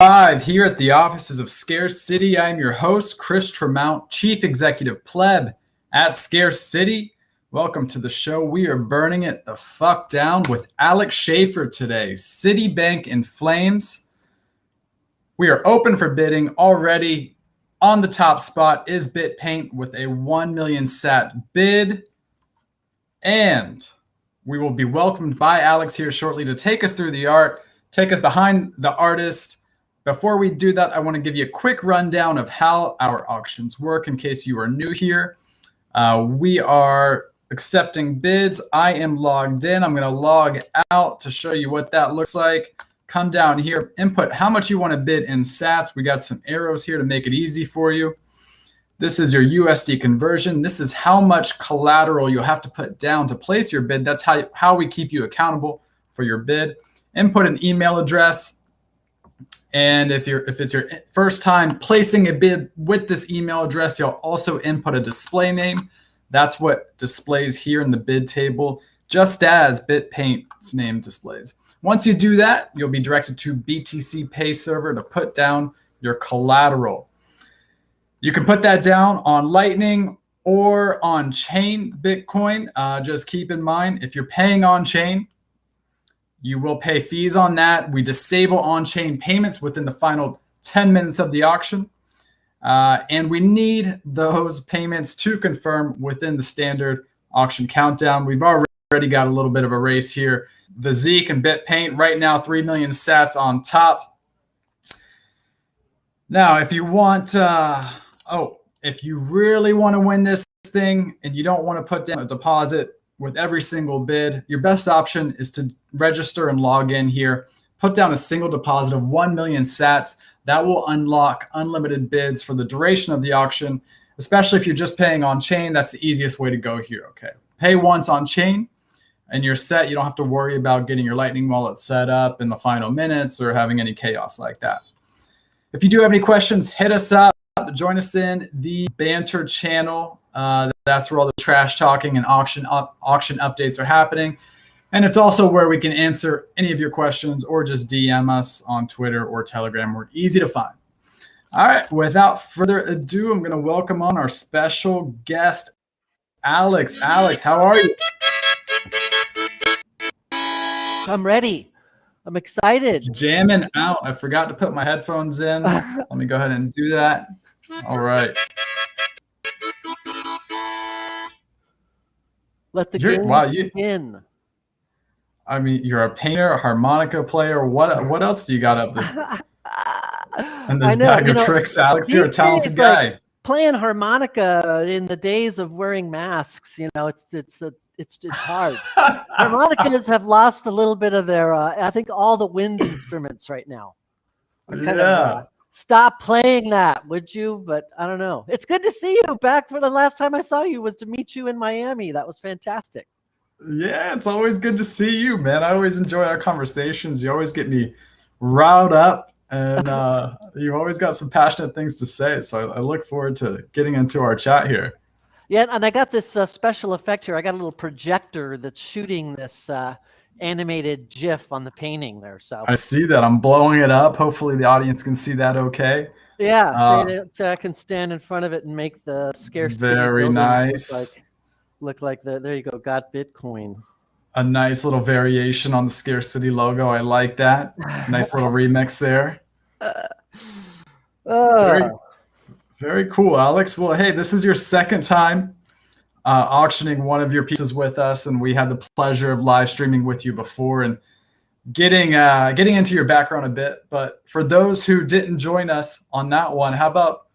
Live here at the offices of Scarce City. I'm your host, Chris Tremount, Chief Executive Pleb at Scarce City. Welcome to the show. We are burning it the fuck down with Alex Schaefer today. Citibank in flames. We are open for bidding already. On the top spot is BitPaint with a 1 million sat bid. And we will be welcomed by Alex here shortly to take us through the art, take us behind the artist. Before we do that, I want to give you a quick rundown of how our auctions work in case you are new here. We are accepting bids. I am logged in. I'm going to log out to show you what that looks like. Come down here, input how much you want to bid in sats. We got some arrows here to make it easy for you. This is your USD conversion. This is how much collateral you'll have to put down to place your bid. That's how we keep you accountable for your bid. Input an email address. And if it's your first time placing a bid with this email address, you'll also input a display name. That's what displays here in the bid table, just as BitPaint's name displays. Once you do that, you'll be directed to BTC Pay Server to put down your collateral. You can put that down on Lightning or on chain Bitcoin. Just keep in mind, if you're paying on chain, you will pay fees on that. We disable on-chain payments within the final 10 minutes of the auction. And we need those payments to confirm within the standard auction countdown. We've already got a little bit of a race here. The Zeke and BitPaint right now, 3 million sats on top. Now, if you want, if you really want to win this thing and you don't want to put down a deposit with every single bid, your best option is to register and log in here. Put down a single deposit of 1 million sats. That will unlock unlimited bids for the duration of the auction, especially if you're just paying on chain. That's the easiest way to go here, okay? Pay once on chain and you're set. You don't have to worry about getting your Lightning wallet set up in the final minutes or having any chaos like that. If you do have any questions, hit us up. Join us in the banter channel. That's where all the trash talking and auction updates are happening. And it's also where we can answer any of your questions or just DM us on Twitter or Telegram. We're easy to find. All right, without further ado, I'm going to welcome on our special guest, Alex. Alex, how are you? I'm ready. I'm excited. Jamming out. I forgot to put my headphones in. Let me go ahead and do that. All right. Let the game begin. I mean, you're a painter, a harmonica player. What else do you got up this bag of tricks, Alex? You're a talented guy. Like playing harmonica in the days of wearing masks, it's hard. Harmonicas have lost a little bit of their. I think all the wind instruments right now are kind of. Stop playing that, would you? But I don't know. It's good to see you back. For the last time I saw you was to meet you in Miami. That was fantastic. Yeah, it's always good to see you, man. I always enjoy our conversations. You always get me riled up, and you've always got some passionate things to say. So I look forward to getting into our chat here. Yeah, and I got this special effect here. I got a little projector that's shooting this animated GIF on the painting there. So I see that. I'm blowing it up. Hopefully the audience can see that okay. Yeah, so I can stand in front of it and make the Scarce City very nice. Look like there you go. Got Bitcoin. A nice little variation on the Scarce City logo. I like that. Nice little remix there. Very cool, Alex. Well, hey, this is your second time auctioning one of your pieces with us, and we had the pleasure of live streaming with you before and getting into your background a bit. But for those who didn't join us on that one, how about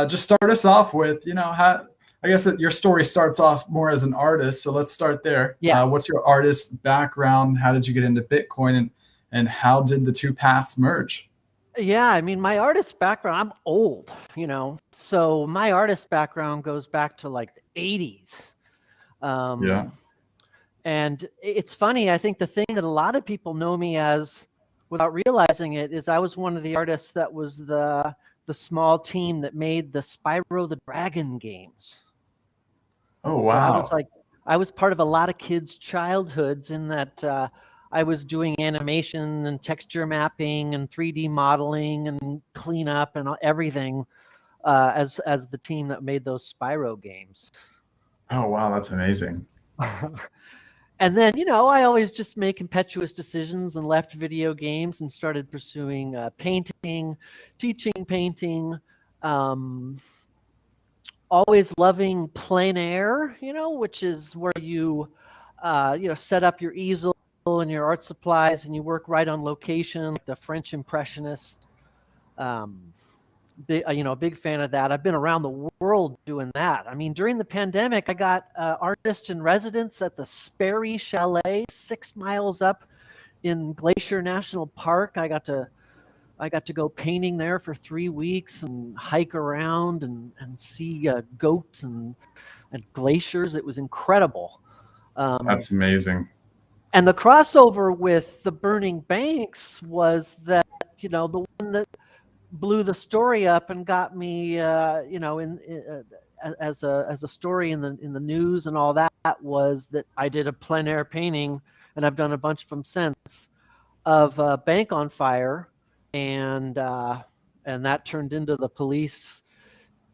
just start us off with, how I guess that your story starts off more as an artist. So let's start there. Yeah. What's your artist background? How did you get into Bitcoin, and how did the two paths merge? Yeah, I mean, my artist background, I'm old, so my artist background goes back to like the 80s. Yeah. And it's funny, I think the thing that a lot of people know me as without realizing it is I was one of the artists that was the small team that made the Spyro the Dragon games. Oh, wow. So I was part of a lot of kids' childhoods in that I was doing animation and texture mapping and 3D modeling and cleanup and everything as the team that made those Spyro games. Oh, wow. That's amazing. And then, I always just make impetuous decisions and left video games and started pursuing painting, teaching painting, always loving plein air, which is where you, set up your easel and your art supplies and you work right on location, like the French Impressionists. A big fan of that. I've been around the world doing that. I mean, during the pandemic, I got artist in residence at the Sperry Chalet, 6 miles up in Glacier National Park. I got to go painting there for 3 weeks and hike around and see goats and glaciers. It was incredible. That's amazing. And the crossover with the Burning Banks was that, the one that blew the story up and got me, as a story in the news and all that, was that I did a plein air painting, and I've done a bunch of them since, of a bank on fire, and that turned into the police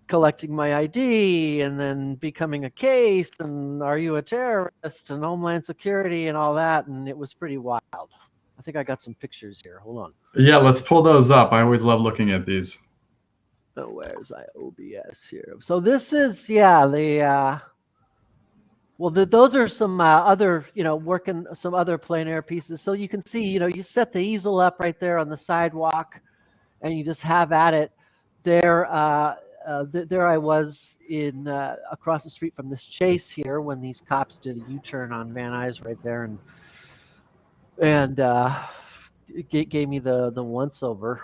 collecting my ID and then becoming a case and are you a terrorist and Homeland Security and all that, and it was pretty wild. I think I got some pictures here. Hold on. Yeah, let's pull those up. I always love looking at these. Oh, where's OBS here? So this is, those are some other, working some other plein air pieces. So you can see, you set the easel up right there on the sidewalk and you just have at it. There I was in across the street from this chase here when these cops did a U-turn on Van Nuys right there, and it gave me the once over.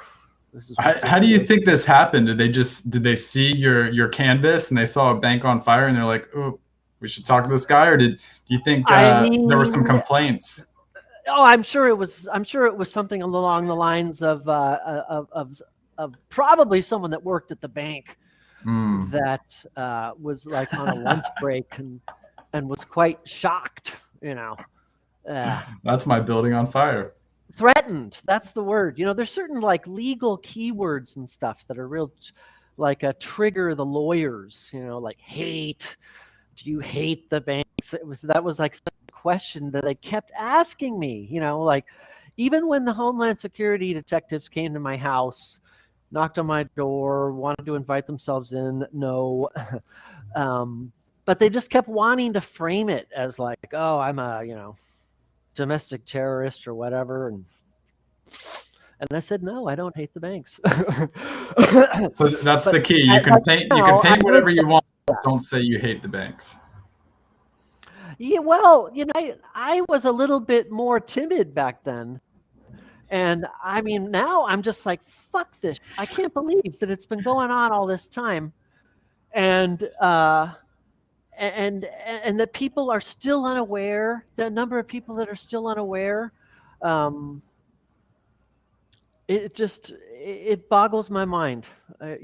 How do you think this happened? Did they see your canvas and they saw a bank on fire and they're like, oh, we should talk to this guy? Or do you think there were some complaints? Oh, I'm sure it was something along the lines of probably someone that worked at the bank that was like on a lunch break and was quite shocked, That's my building on fire. Threatened. That's the word. There's certain like legal keywords and stuff that are real, like a trigger the lawyers. Like hate. Do you hate the banks? That was like a question that they kept asking me. Like even when the Homeland Security detectives came to my house, knocked on my door, wanted to invite themselves in. No. But they just kept wanting to frame it as like, oh, I'm a, domestic terrorist or whatever. And I said, no, I don't hate the banks. So that's the key. You can paint whatever you want. Don't say you hate the banks. Yeah, well, I was a little bit more timid back then. And I mean, now I'm just like, fuck this. I can't believe that it's been going on all this time. And that people are still unaware, the number of people that are still unaware, it boggles my mind. I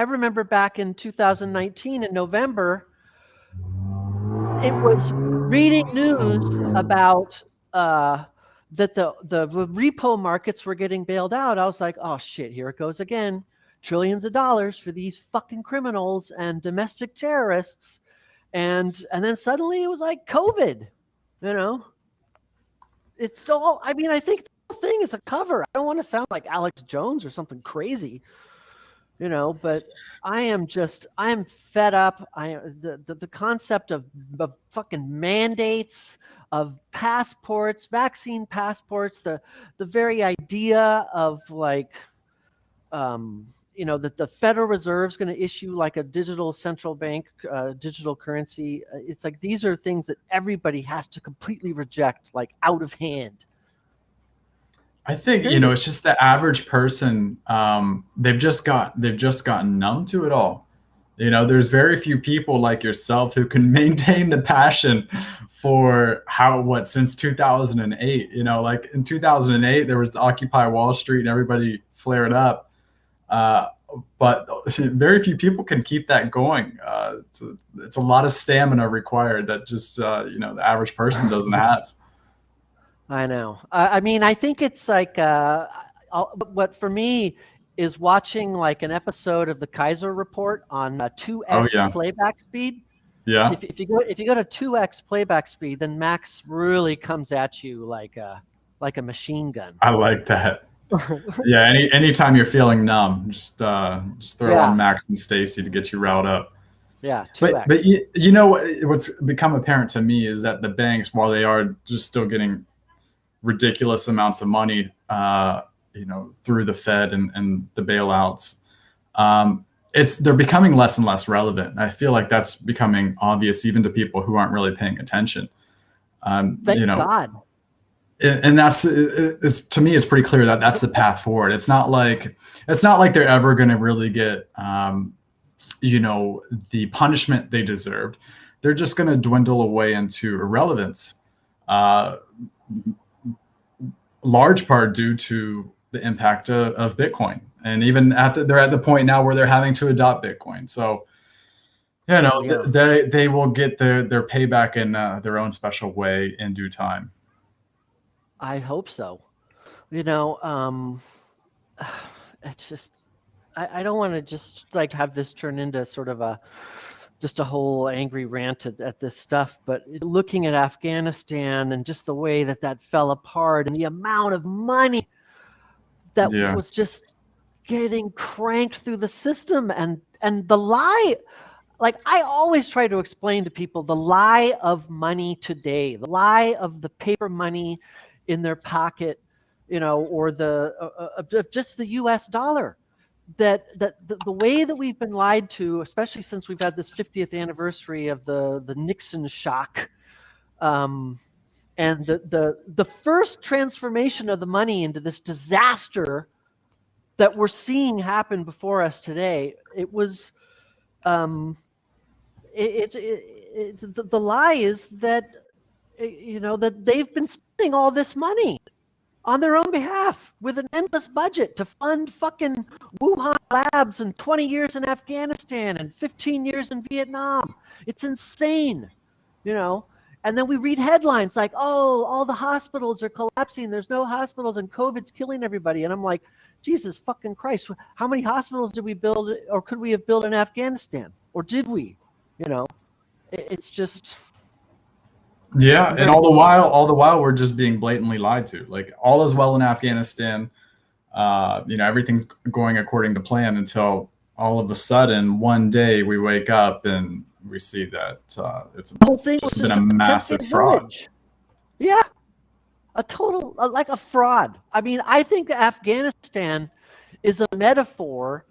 remember back in 2019 in November, it was reading news about that the repo markets were getting bailed out. I was like, oh shit, here it goes again. Trillions of dollars for these fucking criminals and domestic terrorists. And then suddenly it was like COVID, It's all, I think the whole thing is a cover. I don't want to sound like Alex Jones or something crazy, but I am fed up. The concept of fucking mandates, of passports, vaccine passports, the very idea of like, that the Federal Reserve is going to issue like a digital central bank, digital currency. It's like, these are things that everybody has to completely reject, like out of hand. I think, it's just the average person. They've just gotten numb to it all. There's very few people like yourself who can maintain the passion for since 2008, like in 2008, there was Occupy Wall Street and everybody flared up. But very few people can keep that going. It's a lot of stamina required that just, the average person doesn't have. I know. I mean, I think it's like what for me is watching like an episode of the Kaiser Report on Oh 2x yeah, playback speed. yeah. If you go to 2x playback speed, then Max really comes at you like a machine gun. I like that. Yeah, anytime you're feeling numb, just throw on Yeah, Max and Stacy to get you riled up. yeah, But 2x. you know what's become apparent to me is that the banks, while they are just still getting ridiculous amounts of money, through the Fed and the bailouts, they're becoming less and less relevant. I feel like that's becoming obvious even to people who aren't really paying attention. Thank God. And it's to me, it's pretty clear that that's the path forward. It's not like they're ever going to really get the punishment they deserved. They're just going to dwindle away into irrelevance, large part due to the impact of Bitcoin. And even they're at the point now where they're having to adopt Bitcoin. So, they will get their payback in their own special way in due time. I hope so. It's just I don't want to just like have this turn into sort of a whole angry rant at this stuff, but looking at Afghanistan and just the way that fell apart and the amount of money that was just getting cranked through the system and the lie. Like I always try to explain to people the lie of money today, the lie of the paper money in their pocket, or the just the U.S. dollar. That the way that we've been lied to, especially since we've had this 50th anniversary of the Nixon shock, and the first transformation of the money into this disaster that we're seeing happen before us today, it was. The lie is that that they've been spending all this money on their own behalf with an endless budget to fund fucking Wuhan labs and 20 years in Afghanistan and 15 years in Vietnam. It's insane, And then we read headlines like, "Oh, all the hospitals are collapsing. There's no hospitals and COVID's killing everybody." And I'm like, Jesus fucking Christ, how many hospitals did we build or could we have built in Afghanistan? Or did we? It's just. Yeah, and all the while we're just being blatantly lied to. Like all is well in Afghanistan. Everything's going according to plan until all of a sudden one day we wake up and we see that it's the whole thing just was been a massive fraud. Yeah, a total like a fraud. I mean, I think Afghanistan is a metaphor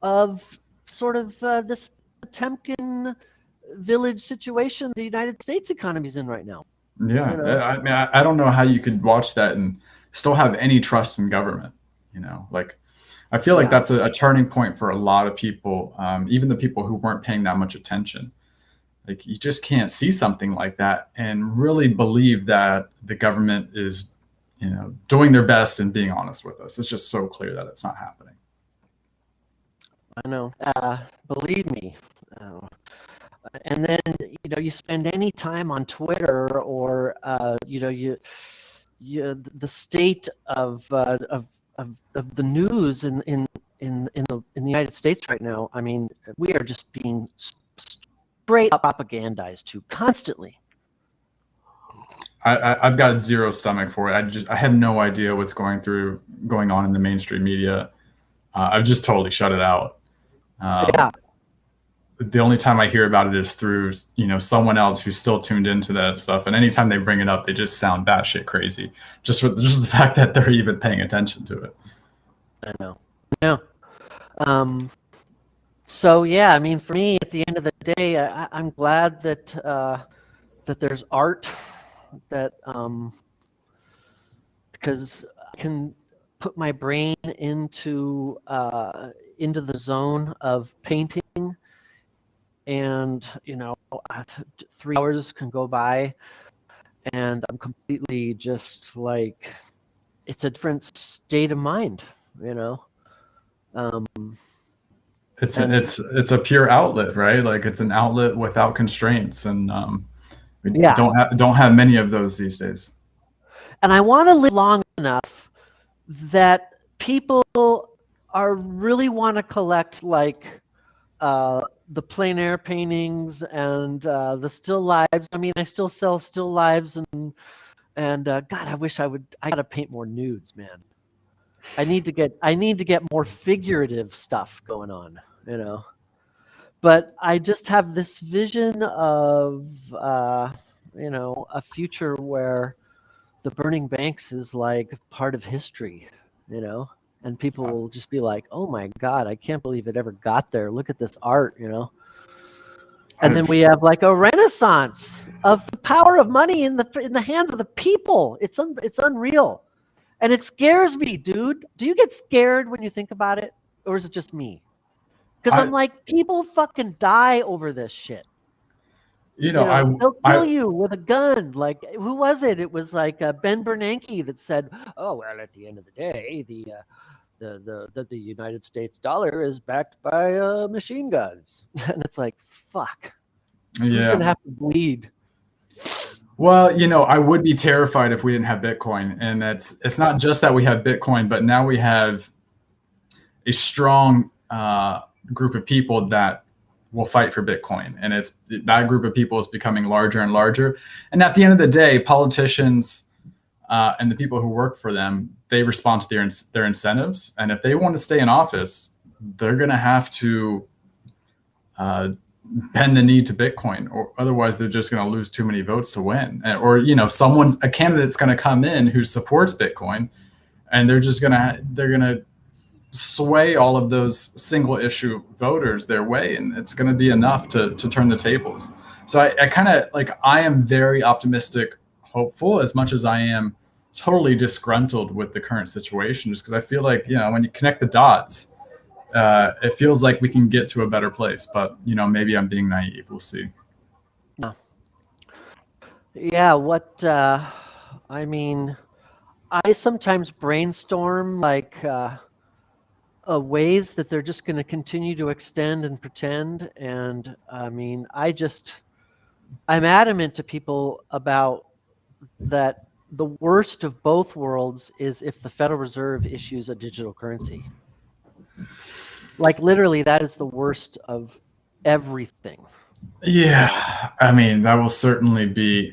of sort of this Potemkin village situation the United States economy is in right now. Yeah, I mean, I don't know how you could watch that and still have any trust in government. Like I feel like that's a turning point for a lot of people, even the people who weren't paying that much attention. Like you just can't see something like that and really believe that the government is, doing their best and being honest with us. It's just so clear that it's not happening. I know. Believe me. And then you spend any time on Twitter or the state of the news in the United States right now. I mean, we are just being straight up propagandized to constantly. I've got zero stomach for it. I have no idea what's going on in the mainstream media. I've just totally shut it out. The only time I hear about it is through, someone else who's still tuned into that stuff. And anytime they bring it up, they just sound batshit crazy. Just the fact that they're even paying attention to it. I know. Yeah. So yeah, I mean, for me, at the end of the day, I'm glad that there's art that because I can put my brain into the zone of painting. And 3 hours can go by and I'm completely just like, it's a different state of mind, It's a pure outlet, right? Like it's an outlet without constraints, and we don't have many of those these days. And I want to live long enough that people are really want to collect like the plein air paintings and the still lives. I mean, I still sell still lives and God, I wish I gotta paint more nudes, man. I need to get more figurative stuff going on, you know. But I just have this vision of a future where the burning banks is like part of history, you know, and people will just be like, "Oh my God, I can't believe it ever got there. Look at this art," you know. And then we have like a renaissance of the power of money in the hands of the people. It's unreal, and it scares me, dude. Do you get scared when you think about it, or is it just me? Because I'm like, people fucking die over this shit. They'll kill you with a gun. Like, who was it? It was like Ben Bernanke that said, "Oh well, at the end of the day, the United States dollar is backed by machine guns," and it's like, fuck. Who's gonna have to bleed? Well, I would be terrified if we didn't have Bitcoin, and it's not just that we have Bitcoin, but now we have a strong group of people that will fight for Bitcoin, and that group of people is becoming larger and larger. And at the end of the day, politicians and the people who work for them, they respond to their incentives, and if they want to stay in office, they're going to have to bend the knee to Bitcoin, or otherwise they're just going to lose too many votes to win. Or a candidate's going to come in who supports Bitcoin, and they're going to sway all of those single issue voters their way, and it's going to be enough to turn the tables. So I am very optimistic, hopeful, as much as I am totally disgruntled with the current situation, just because I feel like, when you connect the dots, it feels like we can get to a better place. But maybe I'm being naive. We'll see. Yeah, I mean, I sometimes brainstorm like ways that they're just going to continue to extend and pretend. And I mean, I'm adamant to people about that. The worst of both worlds is if the Federal Reserve issues a digital currency. Like, literally, that is the worst of everything. Yeah, I mean, that will certainly be.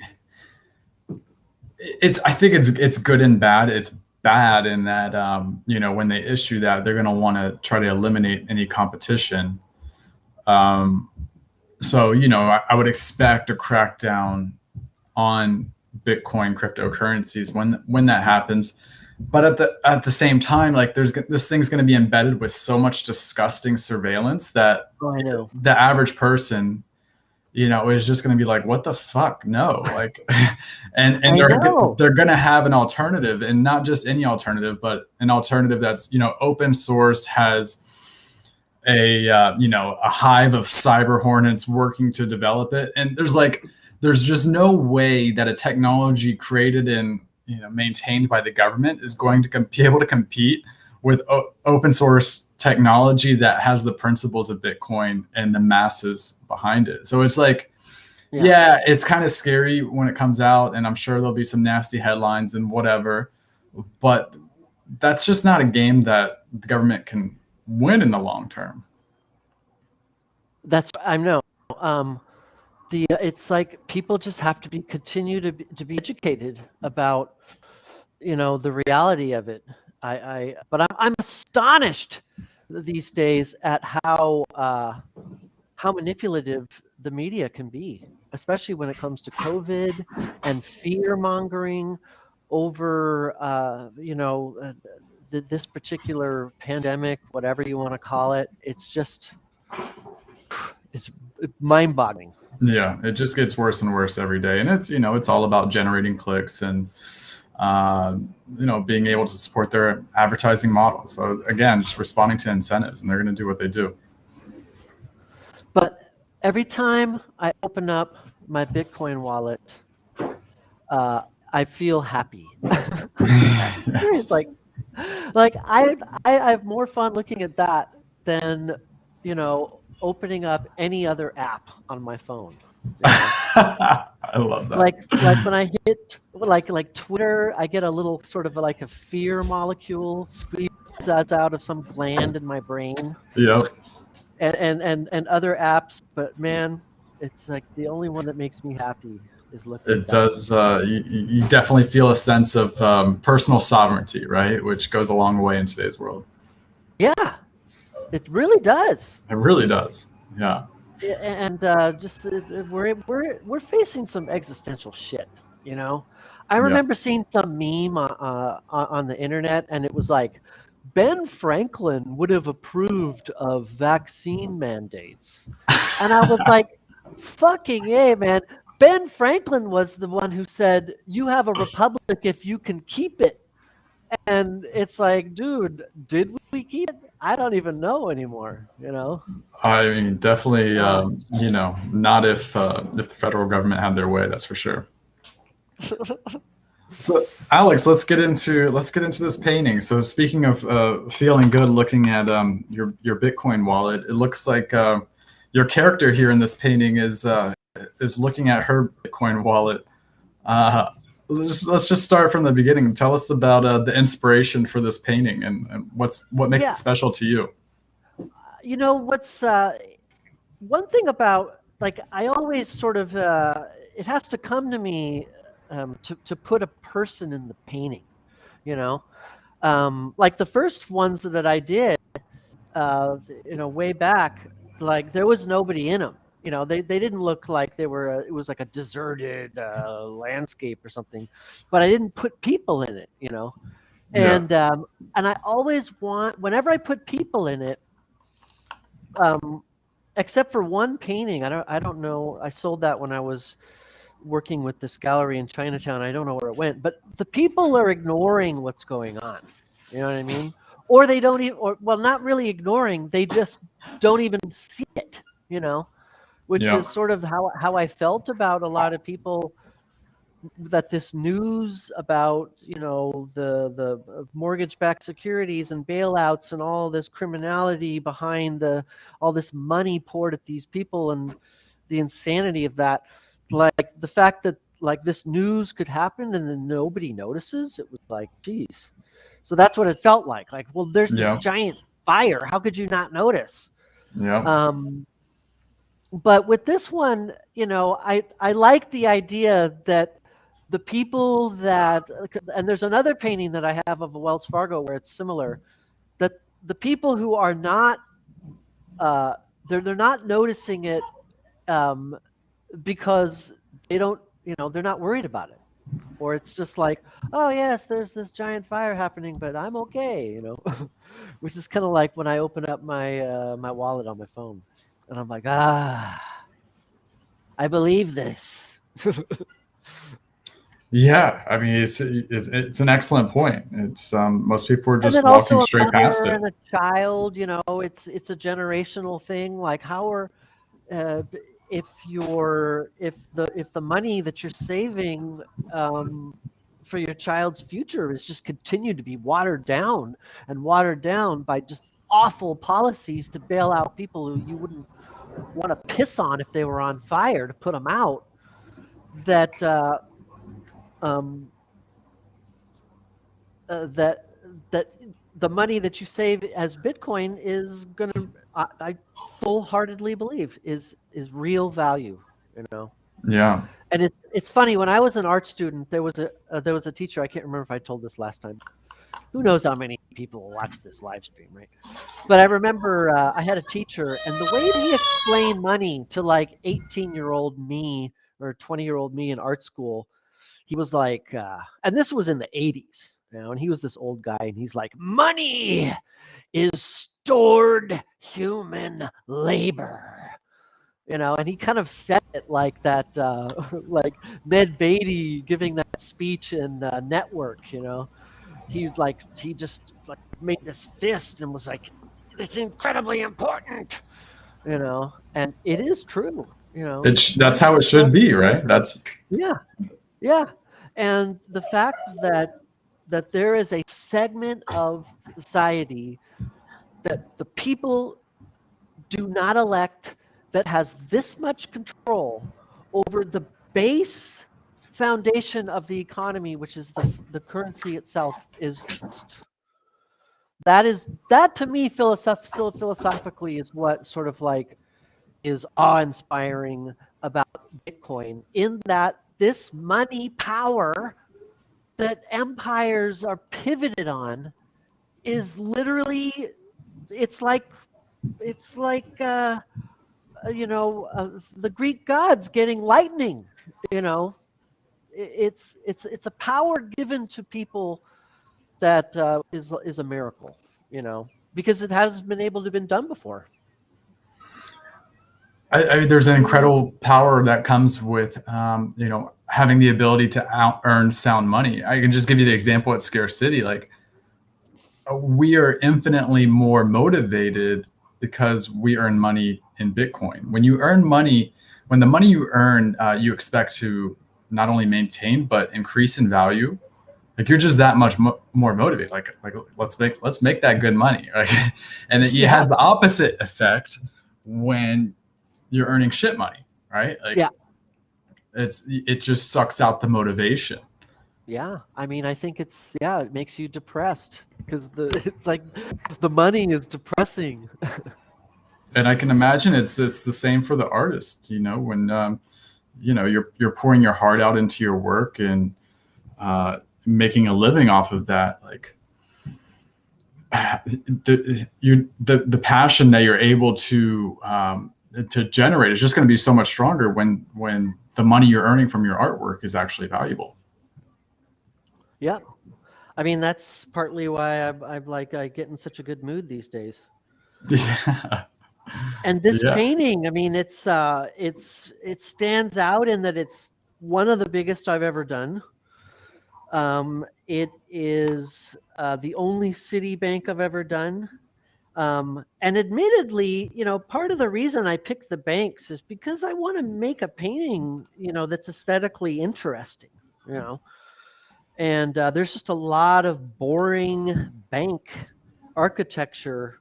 I think it's good and bad. It's bad in that when they issue that, they're going to want to try to eliminate any competition. So I would expect a crackdown on Bitcoin cryptocurrencies when that happens. But at the same time, like, this thing's going to be embedded with so much disgusting surveillance that the average person, is just going to be like, what the fuck? No, like, and they're going to have an alternative, and not just any alternative, but an alternative that's, open source, has a hive of cyber hornets working to develop it. And there's just no way that a technology created and maintained by the government is going to be able to compete with open source technology that has the principles of Bitcoin and the masses behind it. So it's like, yeah, it's kind of scary when it comes out, and I'm sure there'll be some nasty headlines and whatever, but that's just not a game that the government can win in the long term. I know. It's like people just have to continue to be educated about the reality of it. But I'm astonished these days at how manipulative the media can be, especially when it comes to COVID and fear mongering over this particular pandemic, whatever you want to call it. It's mind-boggling. Yeah, it just gets worse and worse every day, and it's all about generating clicks and being able to support their advertising model. So again, just responding to incentives, and they're going to do what they do. But every time I open up my Bitcoin wallet, I feel happy. It's like I have more fun looking at that than opening up any other app on my phone. You know? I love that. Like when I hit like Twitter, I get a little sort of like a fear molecule squeezed out of some gland in my brain, Yep. and other apps. But man, it's like the only one that makes me happy is looking at It that. does. You definitely feel a sense of personal sovereignty, right? Which goes a long way in today's world. Yeah, it really does. It really does. Yeah. And just we're facing some existential shit. You know, I Yeah. remember seeing some meme on the internet, and it was like Ben Franklin would have approved of vaccine mandates, and I was like, "Fucking a man!" Ben Franklin was the one who said, "You have a republic if you can keep it." And it's like, dude, did we keep it? I don't even know anymore. You know. I mean, definitely. Uh, Not if the federal government had their way. That's for sure. So, Alex, let's get into this painting. So, speaking of feeling good, looking at your Bitcoin wallet, it looks like your character here in this painting is looking at her Bitcoin wallet. Uh, let's just start from the beginning. Tell us about the inspiration for this painting and what makes it yeah, special to you. you know what's one thing about like I always sort of it has to come to me to put a person in the painting. You know, like the first ones that I did, way back, like there was nobody in them. You know, they didn't look like they were. It was like a deserted landscape or something, but I didn't put people in it. You know, Yeah. and I always want whenever I put people in it, except for one painting. I don't know. I sold that when I was working with this gallery in Chinatown. I don't know where it went, but the people are ignoring what's going on. You know what I mean? Or they don't even, or well, not really ignoring. They just don't even see it. You know, which Yeah. is sort of how I felt about a lot of people. That this news about the mortgage-backed securities and bailouts and all this criminality behind all this money poured at these people and the insanity of that, like the fact that like this news could happen and then nobody notices, it was like, geez. So that's what it felt like. Like, well, there's this Yeah. giant fire. How could you not notice? Yeah. But with this one, I like the idea that the people that, and there's another painting that I have of a Wells Fargo where it's similar, that the people who are not, they're not noticing it because they don't, they're not worried about it. Or it's just like, oh yes, there's this giant fire happening, but I'm okay, which is kind of like when I open up my wallet on my phone, and I'm like, I believe this. Yeah. I mean, it's an excellent point. It's most people are And just then walking also a straight past mother it. and a child, it's a generational thing. Like how are uh, if the money that you're saving for your child's future is just continued to be watered down by just awful policies to bail out people who you wouldn't want to piss on if they were on fire to put them out. That that the money that you save as Bitcoin is going to, I full-heartedly believe, is real value. Yeah. And it's funny, when I was an art student, there was a teacher. I can't remember if I told this last time. Who knows how many people will watch this live stream, right? But I remember I had a teacher, and the way that he explained money to like 18-year-old me or 20-year-old me in art school, he was like, and this was in the 80s, and he was this old guy, and he's like, money is stored human labor. And he kind of said it like that, like Ned Beatty giving that speech in Network. He just like made this fist and was like, "It's incredibly important," and it is true. That's how it should be, right? That's Yeah, yeah, and the fact that there is a segment of society that the people do not elect that has this much control over the base foundation of the economy, which is the currency itself, is trust. That to me philosophically is what sort of like is awe-inspiring about Bitcoin, in that this money power that empires are pivoted on is literally, it's like the Greek gods getting lightning. It's a power given to people that is a miracle, because it hasn't been able to been done before. I mean, there's an incredible power that comes with, having the ability to out earn sound money. I can just give you the example at Scarce City. Like, we are infinitely more motivated because we earn money in Bitcoin. When you earn money, when the money you earn, you expect to not only maintain but increase in value. Like, you're just that much more motivated. Like let's make that good money, right? And it has the opposite effect when you're earning shit money, right? Like, it just sucks out the motivation. Yeah, I mean, I think it makes you depressed because it's like the money is depressing. And I can imagine it's the same for the artist. When you're pouring your heart out into your work and making a living off of that, like, the passion that you're able to generate is just going to be so much stronger when the money you're earning from your artwork is actually valuable. Yeah, I mean, that's partly why I get in such a good mood these days. Yeah. And this painting, I mean, it stands out in that it's one of the biggest I've ever done. It is the only Citibank I've ever done. And admittedly, part of the reason I picked the banks is because I want to make a painting, that's aesthetically interesting, And there's just a lot of boring bank architecture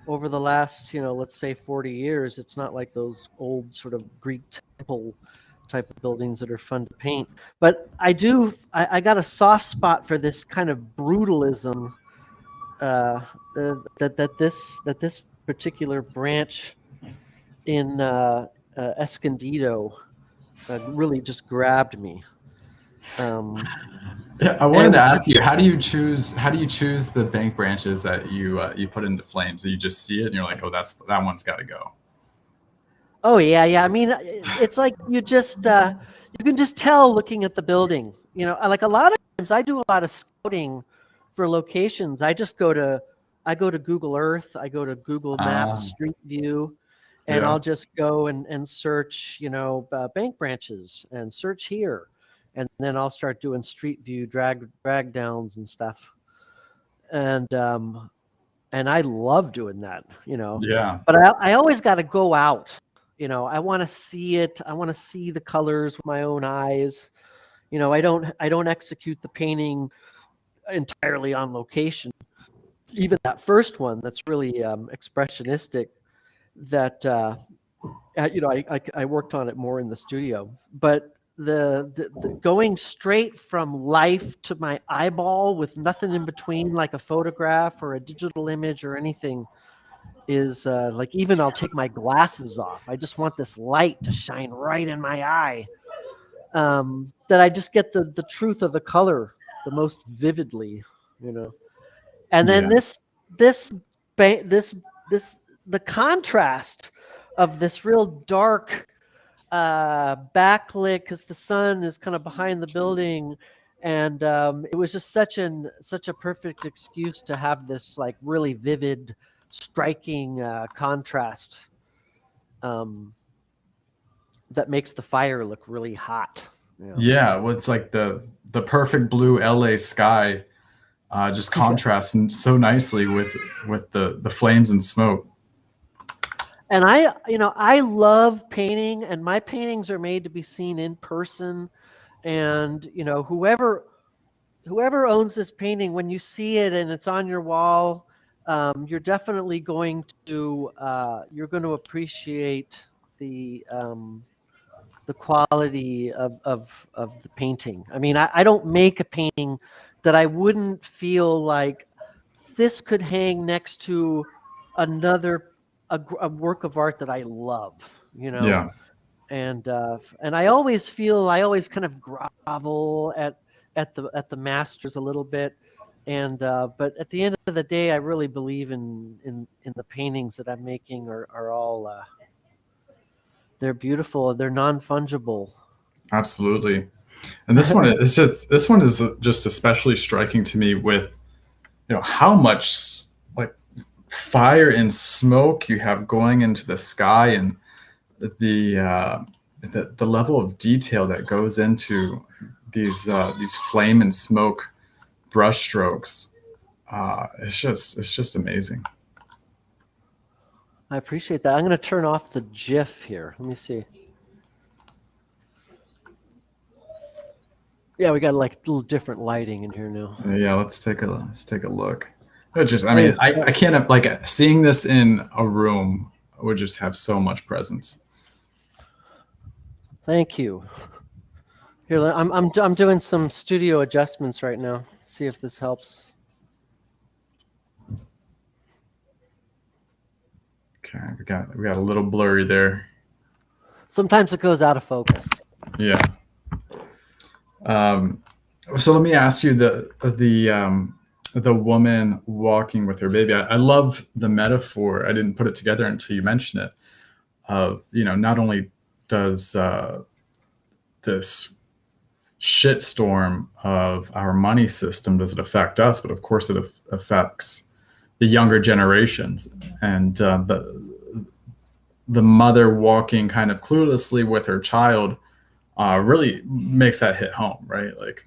over the last, let's say 40 years. It's not like those old sort of Greek temple type of buildings that are fun to paint. But I got a soft spot for this kind of brutalism that this particular branch in Escondido really just grabbed me. I wanted to ask you, how do you choose the bank branches that you put into flames? So you just see it and you're like, oh, that one's got to go. Oh yeah. I mean, it's like you can just tell looking at the building. Like a lot of times I do a lot of scouting for locations. I go to Google Earth, I go to Google Maps, Street View, and I'll just go and search, bank branches and search here. And then I'll start doing Street View drag downs and stuff. And I love doing that, Yeah. But I always got to go out. I want to see it. I want to see the colors with my own eyes. I don't execute the painting entirely on location. Even that first one, that's really expressionistic. That I worked on it more in the studio. But the going straight from life to my eyeball with nothing in between, like a photograph or a digital image or anything, is like, even I'll take my glasses off. I just want this light to shine right in my eye, that I just get the truth of the color the most vividly, And then the contrast of this real dark backlit, because the sun is kind of behind the building, and it was just such a perfect excuse to have this like really vivid, striking contrast that makes the fire look really hot. Yeah, well, it's like the perfect blue LA sky just contrasts so nicely with the flames and smoke. And I love painting, and my paintings are made to be seen in person. And whoever owns this painting, when you see it and it's on your wall, you're definitely going to appreciate the the quality of the painting. I mean, I don't make a painting that I wouldn't feel like this could hang next to another a work of art that I love, you know. Yeah. And I always feel I always kind of grovel at the masters a little bit, and but at the end of the day, I really believe in the paintings that I'm making are all they're beautiful, they're non-fungible. Absolutely. And this one is just especially striking to me with, how much like fire and smoke you have going into the sky, and the the level of detail that goes into these flame and smoke brush strokes. It's just amazing. I appreciate that. I'm going to turn off the GIF here. Let me see. Yeah, we got like a little different lighting in here now. Yeah, let's take a look. I mean, I can't like seeing this in a room would just have so much presence. Thank you. Here, I'm doing some studio adjustments right now. See if this helps. Okay, we got a little blurry there. Sometimes it goes out of focus. Yeah. So let me ask you the woman walking with her baby. I love the metaphor. I didn't put it together until you mentioned it. Of, not only does this shitstorm of our money system does it affect us, but of course it affects the younger generations, and the mother walking kind of cluelessly with her child really makes that hit home, right? Like,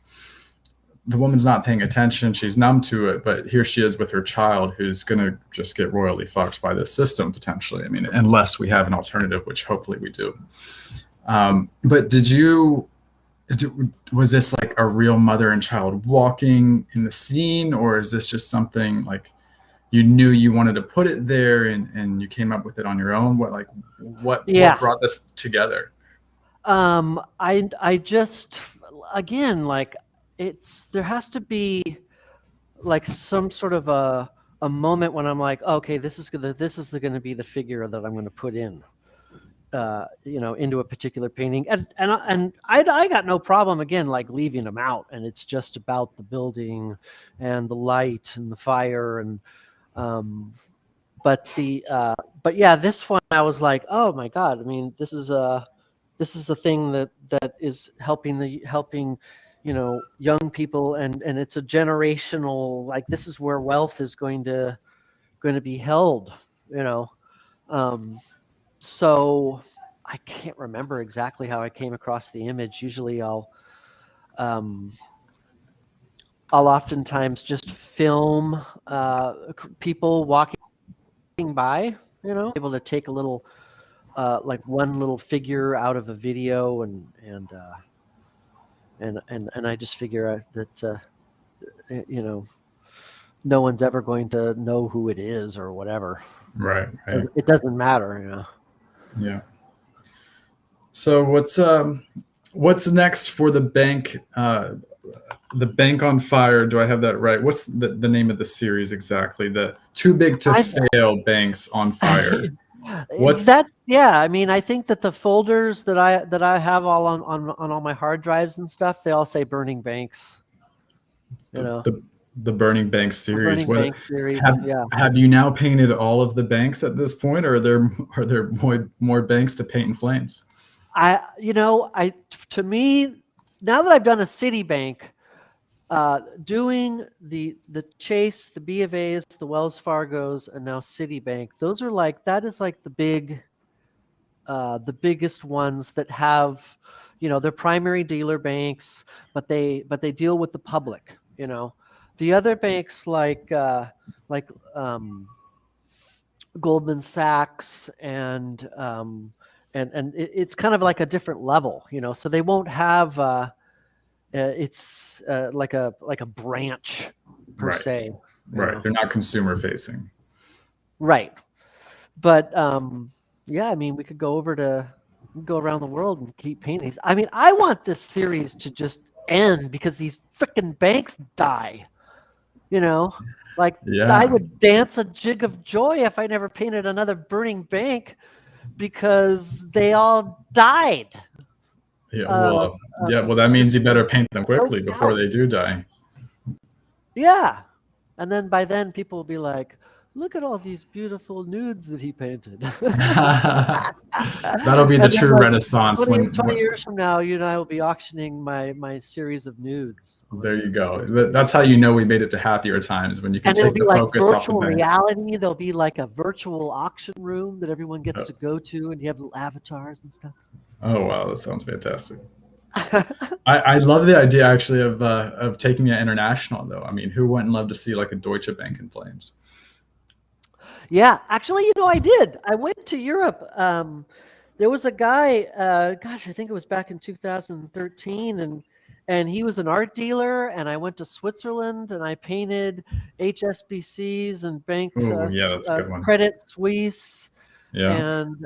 the woman's not paying attention, she's numb to it, but here she is with her child who's going to just get royally fucked by this system potentially. I mean, unless we have an alternative, which hopefully we do. But was this like a real mother and child walking in the scene, or is this just something like you knew you wanted to put it there and you came up with it on your own? What brought this together? I just, again, like, there has to be like some sort of a moment when I'm like, okay, this is going to be the figure that I'm going to put in, into a particular painting. And I got no problem, again, like leaving them out, and it's just about the building and the light and the fire. And, but yeah, this one I was like, oh my God, I mean, this is a thing that is helping young people, and it's a generational, like, this is where wealth is going to be held, so I can't remember exactly how I came across the image. Usually I'll oftentimes just film people walking by, able to take a little like one little figure out of a video, and I just figure out that no one's ever going to know who it is or whatever. Right. It doesn't matter, Yeah. So what's next for the bank? The Bank on Fire. Do I have that right? What's the name of the series exactly? The Too Big to Fail Banks on Fire. I mean, I think that the folders that I have all on all my hard drives and stuff, they all say Burning Banks. The Burning Banks series. Bank series. Have you now painted all of the banks at this point, or are there more banks to paint in flames? To me, now that I've done a Citibank, doing the Chase, the B of A's, the Wells Fargo's, and now Citibank, that is like the biggest ones that have, they're primary dealer banks, but they deal with the public. The other banks like Goldman Sachs and it's kind of like a different level, so they won't have it's like a branch per se. Right. They're not consumer facing. Right. But yeah, I mean, we could go over to go around the world and keep painting these. I mean, I want this series to just end because these freaking banks die. You know, like I Yeah. would dance a jig of joy if I never painted another burning bank because they all died. Yeah. Uh, Well, yeah. Well, that means you better paint them quickly choked before out. they do die. Yeah. And then by then people will be like, look at all these beautiful nudes that he painted. That'll be the And then true like renaissance 20 years from now, you and I will be auctioning my series of nudes. there you go. That's how you know we made it to happier times, when you can And it'll take be the like focus off the virtual banks. reality. There'll be like a virtual auction room that everyone gets to go to, and you have little avatars and stuff. Oh wow, that sounds fantastic. I love the idea actually of taking it international though. I mean, who wouldn't love to see like a Deutsche Bank in flames? Yeah, actually, I did. I went to Europe. There was a guy, gosh, I think it was back in 2013, and he was an art dealer. And I went to Switzerland and I painted HSBCs and banked Oh yeah, that's a good one. Credit Suisse, Yeah, and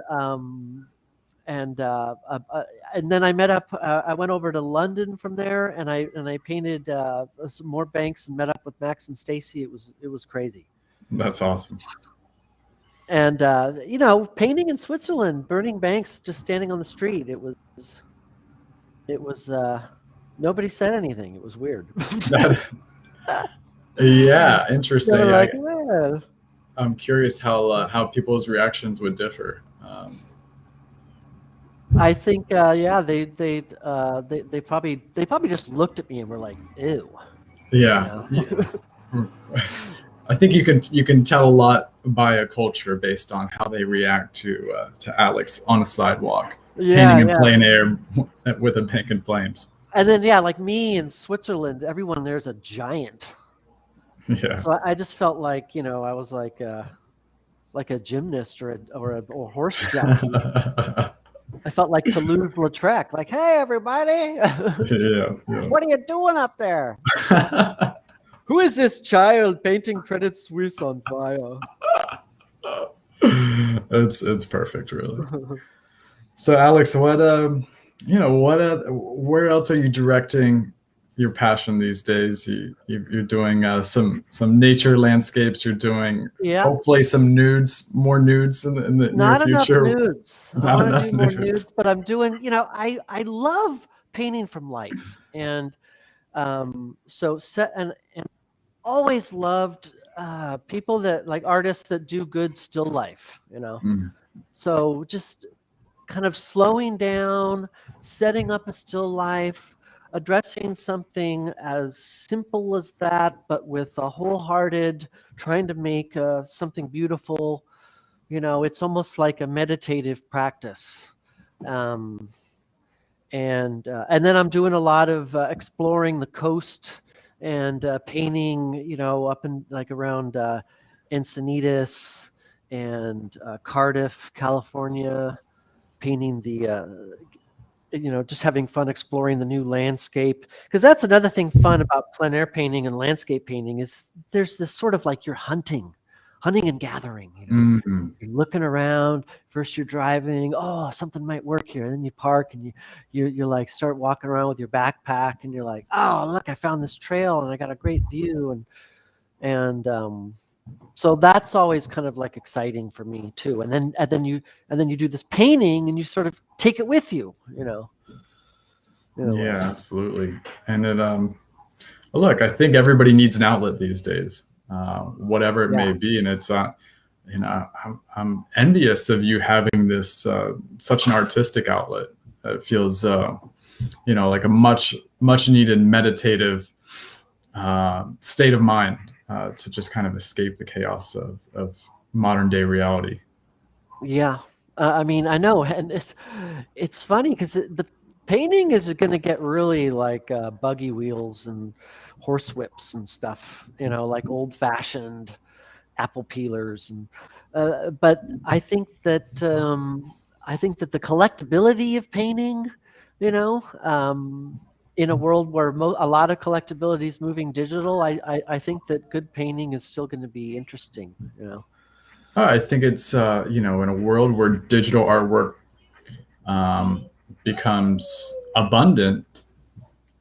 and uh, uh, uh, and then I met up. I went over to London from there, and I painted some more banks and met up with Max and Stacy. It was crazy. that's awesome. And painting in Switzerland, burning banks, just standing on the street. It was nobody said anything. It was weird. Yeah, They were interesting. like, "Yeah." I'm curious how people's reactions would differ. I think, yeah, they probably just looked at me and were like, "Ew." Yeah, I think you can tell a lot by a culture based on how they react to Alex on a sidewalk, Yeah, painting in yeah. plein air with a bank in flames. And then, yeah, like me in Switzerland, everyone there's a giant. Yeah. So I just felt like, I was like a gymnast or a horse jockey. I felt like Toulouse-Lautrec, like, "Hey, everybody, Yeah, what are you doing up there? yeah. Who is this child painting Credit Suisse on fire?" It's perfect, really. So, Alex, where else are you directing your passion these days? You're doing some nature landscapes. You're doing Yeah, hopefully some nudes, more nudes in the near not enough future. nudes. I Not want to enough do more nudes. nudes, but I'm doing, I love painting from life. And so set and always loved people that like artists that do good still life. Mm, So just kind of slowing down, setting up a still life, addressing something as simple as that, but with a wholehearted, trying to make something beautiful. It's almost like a meditative practice. Um, and then I'm doing a lot of exploring the coast and painting, up in like around Encinitas and Cardiff, California, painting just having fun exploring the new landscape. Because that's another thing fun about plein air painting and landscape painting is there's this sort of like you're hunting and gathering. mm, You're looking around. First, you're driving. Oh, something might work here. And then you park and you like start walking around with your backpack, and you're like, oh, look, I found this trail and I got a great view. And so that's always kind of like exciting for me too. And then you do this painting and you sort of take it with you. yeah, absolutely. And look, I think everybody needs an outlet these days, whatever it may be, and it's I'm envious of you having this such an artistic outlet. It feels like a much needed meditative state of mind to just kind of escape the chaos of modern day reality. Yeah. I mean, I know, and it's funny because the painting is going to get really like buggy wheels and horse whips and stuff, like old fashioned apple peelers, and but I think that the collectability of painting, in a world where a lot of collectability is moving digital, I think that good painting is still going to be interesting. I think it's in a world where digital artwork becomes abundant,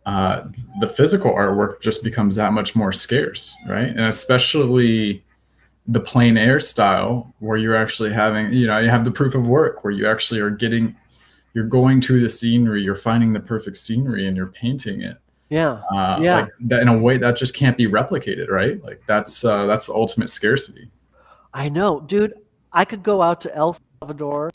the physical artwork just becomes that much more scarce, right? And especially the plein air style, where you're actually having, you have the proof of work, where you actually you're going to the scenery, you're finding the perfect scenery, and you're painting it. Yeah. Like that, in a way that just can't be replicated, right? Like that's the ultimate scarcity. I know, dude. I could go out to El Salvador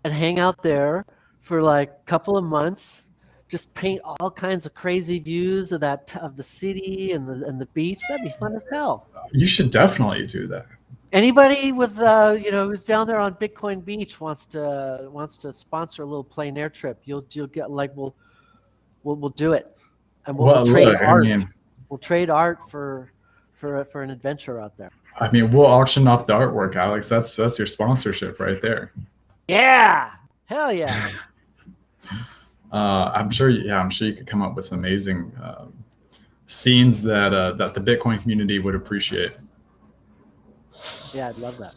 and hang out there for like a couple of months, just paint all kinds of crazy views of the city and the beach. That'd be fun as hell. You should definitely do that. Anybody with who's down there on Bitcoin Beach wants to sponsor a little plein air trip. You'll get like we'll do it, and we'll trade look, art. We'll trade art for an adventure out there. I mean, we'll auction off the artwork, Alex. That's your sponsorship right there. Yeah, hell yeah. I'm sure you could come up with some amazing scenes that the Bitcoin community would appreciate. Yeah, I'd love that.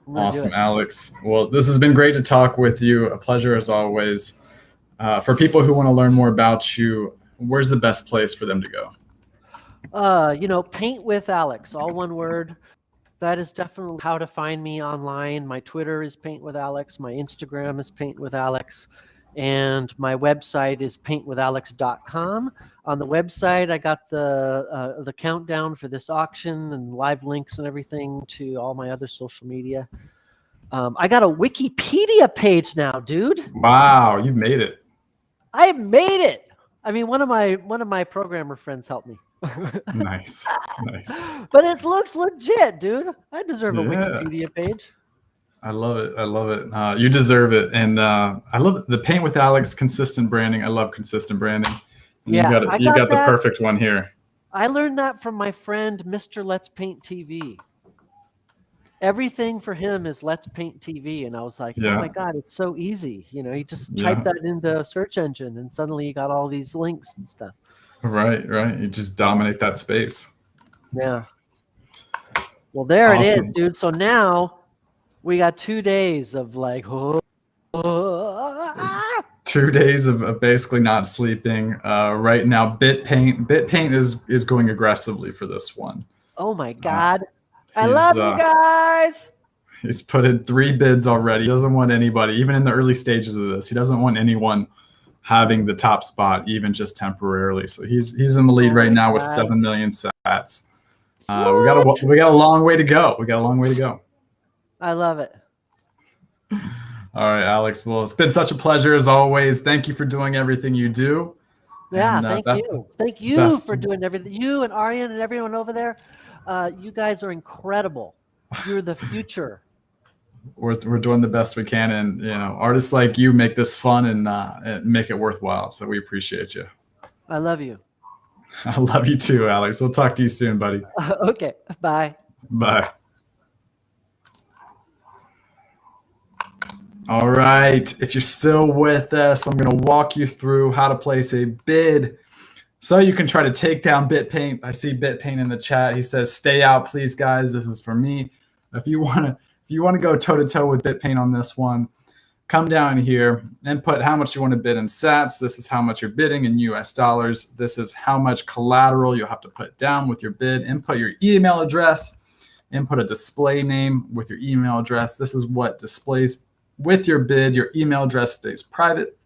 Awesome, Alex. Well, this has been great to talk with you. A pleasure as always. For people who want to learn more about you, where's the best place for them to go? Paint with Alex, all one word. That is definitely how to find me online. My Twitter is Paint with Alex. My Instagram is Paint with Alex. And my website is paintwithalex.com. On the website, I got the countdown for this auction and live links and everything to all my other social media. I got a Wikipedia page now, dude. Wow, you've made it. I made it. I mean, one of my programmer friends helped me. Nice. But it looks legit, dude. I deserve a Wikipedia page. I love it. You deserve it. And I love the Paint with Alex consistent branding. I love consistent branding. And yeah, you got the perfect one here. I learned that from my friend, Mr. Let's Paint TV. Everything for him is Let's Paint TV. And I was like, oh my God, it's so easy. You just type that into a search engine and suddenly you got all these links and stuff. Right. You just dominate that space. Yeah. Well, there it is, dude. So now we got 2 days of like, 2 days of basically not sleeping. Right now, BitPaint is going aggressively for this one. Oh my God. I love you guys. He's put in 3 bids already. He doesn't want anybody, even in the early stages of this, he doesn't want anyone having the top spot, even just temporarily. So he's in the lead right now with 7 million sats. We got a long way to go. I love it. All right, Alex. Well, it's been such a pleasure as always. Thank you for doing everything you do. Yeah, thank you. Thank you for doing everything. You and Aryan and everyone over there. You guys are incredible. You're the future. We're doing the best we can, and artists like you make this fun and make it worthwhile. So we appreciate you. I love you. I love you too, Alex. We'll talk to you soon, buddy. Okay. Bye. Bye. All right. If you're still with us, I'm going to walk you through how to place a bid so you can try to take down BitPaint. I see BitPaint in the chat. He says, "Stay out, please, guys. This is for me." If you want to go toe-to-toe with BitPaint on this one, come down here and put how much you want to bid in sats. This is how much you're bidding in US dollars. This is how much collateral you'll have to put down with your bid. Input your email address. Input a display name with your email address. This is what displays with your bid. Your email address stays private.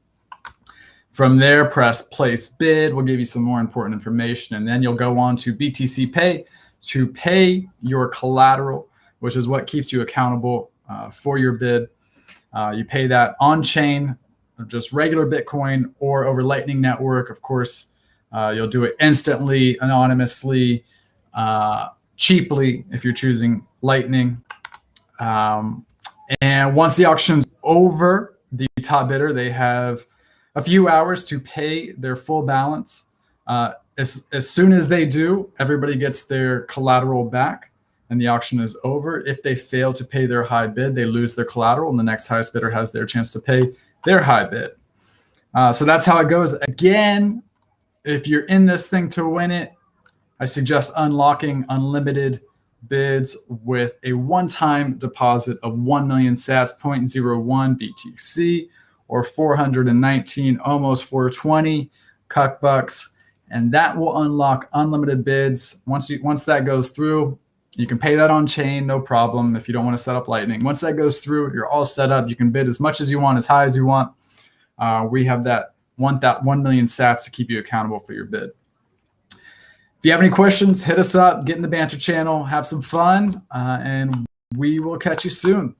From there, press place bid. We'll give you some more important information. And then you'll go on to BTC Pay to pay your collateral, which is what keeps you accountable for your bid. You pay that on chain, just regular Bitcoin, or over Lightning Network. Of course, you'll do it instantly, anonymously, cheaply if you're choosing Lightning. And once the auction's over, the top bidder, they have a few hours to pay their full balance. As soon as they do, everybody gets their collateral back and the auction is over. If they fail to pay their high bid, they lose their collateral and the next highest bidder has their chance to pay their high bid. So that's how it goes. Again, if you're in this thing to win it, I suggest unlocking unlimited bids with a one-time deposit of 1 million sats, 0.01 BTC, or 419, almost 420 cuck bucks. And that will unlock unlimited bids. Once that goes through, you can pay that on chain, no problem, if you don't want to set up Lightning. Once that goes through, you're all set up. You can bid as much as you want, as high as you want. We have that 1 million sats to keep you accountable for your bid. If you have any questions, hit us up, get in the banter channel, have some fun, and we will catch you soon.